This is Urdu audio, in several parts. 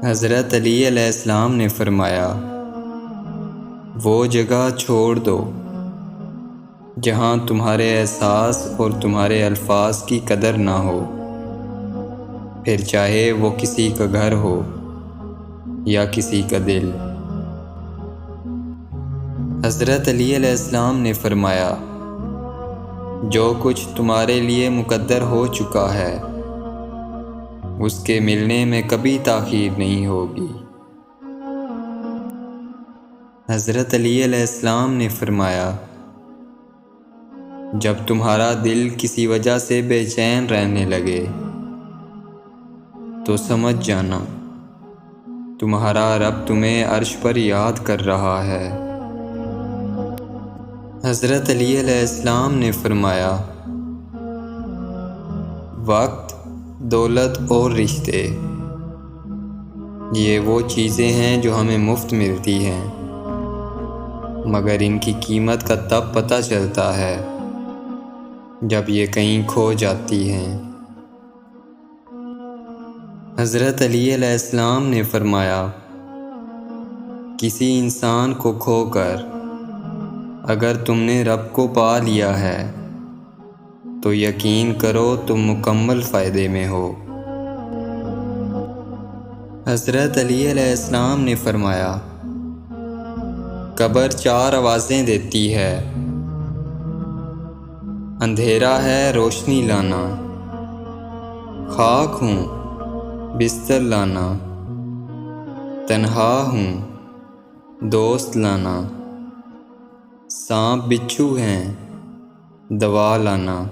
حضرت علی علیہ السلام نے فرمایا، وہ جگہ چھوڑ دو جہاں تمہارے احساس اور تمہارے الفاظ کی قدر نہ ہو، پھر چاہے وہ کسی کا گھر ہو یا کسی کا دل۔ حضرت علی علیہ السلام نے فرمایا، جو کچھ تمہارے لیے مقدر ہو چکا ہے اس کے ملنے میں کبھی تاخیر نہیں ہوگی۔ حضرت علی علیہ السلام نے فرمایا، جب تمہارا دل کسی وجہ سے بے چین رہنے لگے تو سمجھ جانا تمہارا رب تمہیں عرش پر یاد کر رہا ہے۔ حضرت علی علیہ السلام نے فرمایا، وقت، دولت اور رشتے یہ وہ چیزیں ہیں جو ہمیں مفت ملتی ہیں، مگر ان کی قیمت کا تب پتہ چلتا ہے جب یہ کہیں کھو جاتی ہیں۔ حضرت علی علیہ السلام نے فرمایا، کسی انسان کو کھو کر اگر تم نے رب کو پا لیا ہے تو یقین کرو تم مکمل فائدے میں ہو۔ حضرت علی علیہ السلام نے فرمایا، قبر 4 آوازیں دیتی ہے، اندھیرا ہے روشنی لانا، خاک ہوں بستر لانا، تنہا ہوں دوست لانا، سانپ بچھو ہیں دوا لانا۔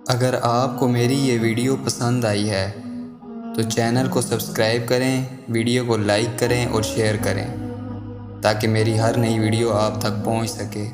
اگر آپ کو میری یہ ویڈیو پسند آئی ہے تو چینل کو سبسکرائب کریں، ویڈیو کو لائک کریں اور شیئر کریں تاکہ میری ہر نئی ویڈیو آپ تک پہنچ سکے۔